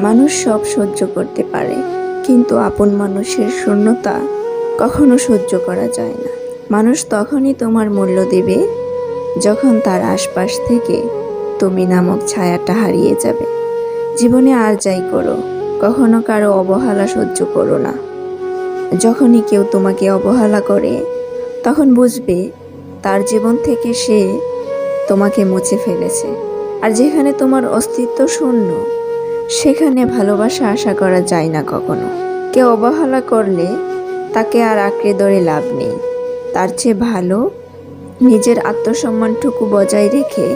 মানুষ সব সহ্য করতে পারে, কিন্তু আপন মানুষের শূন্যতা কখনো সহ্য করা যায় না। মানুষ তখনই তোমার মূল্য দেবে যখন তার আশপাশ থেকে তুমি নামক ছায়াটা হারিয়ে যাবে। জীবনে আর যাই করো, কখনো কারো অবহেলা সহ্য করো না। যখনই কেউ তোমাকে অবহেলা করে, তখন বুঝবে তার জীবন থেকে সে তোমাকে মুছে ফেলেছে। আর যেখানে তোমার অস্তিত্ব শূন্য, সেখানে ভালোবাসা আশা করা যায় না কখনো। কেউ অবহেলা করলে তাকে আর আঁকড়ে ধরে লাভ নেই। তার চেয়ে ভালো নিজের আত্মসম্মানটুকু বজায় রেখে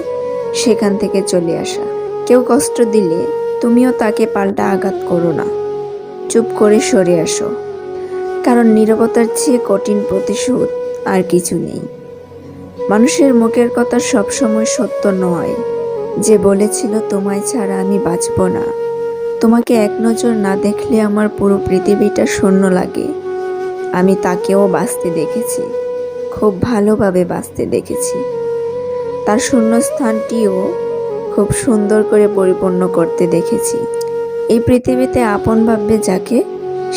সেখান থেকে চলে আসা। কেউ কষ্ট দিলে তুমিও তাকে পাল্টা আঘাত করো না, চুপ করে সরে আসো। কারণ নীরবতার চেয়ে কঠিন প্রতিশোধ আর কিছু নেই। মানুষের মুখের কথা সবসময় সত্য নয়। যে বলেছিল তোমায় ছাড়া আমি বাঁচব না, তোমাকে এক নজর না দেখলে আমার পুরো পৃথিবীটা শূন্য লাগে, আমি তাকেও বাঁচতে দেখেছি, খুব ভালোভাবে বাঁচতে দেখেছি। তার শূন্যস্থানটিও খুব সুন্দর করে পরিপূর্ণ করতে দেখেছি। এই পৃথিবীতে আপন ভাববে যাকে,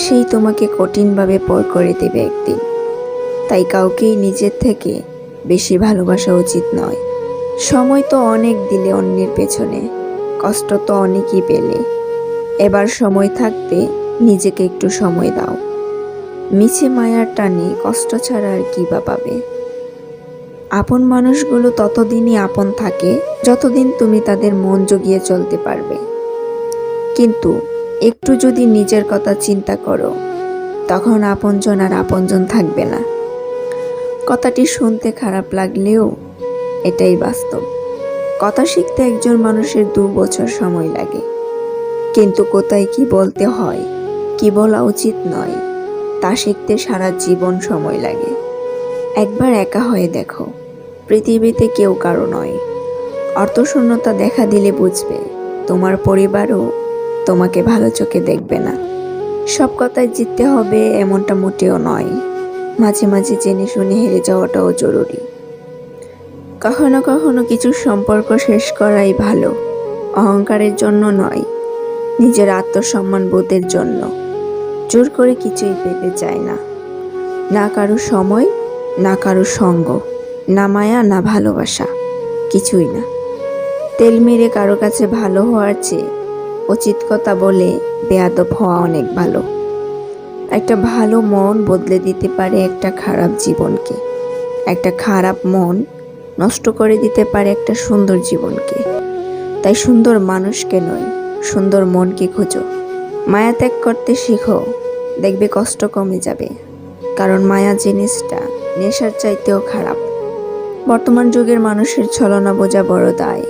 সেই তোমাকে কঠিনভাবে পর করে দেবে একদিন। তাই কাউকেই নিজের থেকে বেশি ভালোবাসা উচিত নয়। সময় তো অনেক দিলে অন্যের পেছনে, কষ্ট তো অনেকই পেলে। এবার সময় থাকতে নিজেকে একটু সময় দাও। মিছে মায়ার টানে কষ্ট ছাড়া আর কি বা পাবে। আপন মানুষগুলো ততদিনই আপন থাকে যতদিন তুমি তাদের মন জুগিয়ে চলতে পারবে। কিন্তু একটু যদি নিজের কথা চিন্তা করো, তখন আপনজন আর আপনজন থাকবে না। কথাটি শুনতে খারাপ লাগলেও এটাই বাস্তব। কথা শিখতে একজন মানুষের 2 বছর সময় লাগে, কিন্তু কোথায় কি বলতে হয়, কি বলা উচিত নয়, তা শিখতে সারা জীবন সময় লাগে। একবার একা হয়ে দেখো, পৃথিবীতে কেউ কারো নয়। অর্থশূন্যতা দেখা দিলে বুঝবে তোমার পরিবারও তোমাকে ভালো চোখে দেখবে না। সব কথায় জিততে হবে এমনটা মোটেও নয়। মাঝে মাঝে জেনে শুনে হেরে যাওয়াটাও জরুরি। কখনো কখনো কিছু সম্পর্ক শেষ করাই ভালো, অহংকারের জন্য নয়, নিজের আত্মসম্মান বোধের জন্য। জোর করে কিছুই পেতে চায় না, না কারো সময়, না কারো সঙ্গ, না মায়া, না ভালোবাসা, কিছুই না। তেল মেরে কারো কাছে ভালো হওয়ার চেয়ে উচিত কথা বলে বেয়াদব হওয়া অনেক ভালো। একটা ভালো মন বদলে দিতে পারে একটা খারাপ জীবনকে। একটা খারাপ মন নষ্ট করে দিতে পারে একটা সুন্দর জীবনকে। তাই সুন্দর মানুষকে নয়, সুন্দর মনকে খোঁজো। মায়া ত্যাগ করতে শিখো, দেখবে কষ্ট কমে যাবে। কারণ মায়া জিনিসটা নেশার চাইতেও খারাপ। বর্তমান যুগের মানুষের ছলনা বোঝা বড় দায়।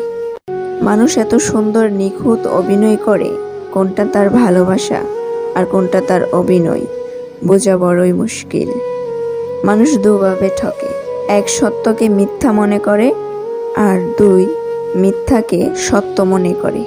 মানুষ এত সুন্দর নিখুঁত অভিনয় করে, কোনটা তার ভালোবাসা আর কোনটা তার অভিনয় বোঝা বড়ই মুশকিল। মানুষ দুভাবে ঠকে, 1 সত্যকে মিথ্যা মনে করে, আর 2 মিথ্যাকে সত্য মনে করে।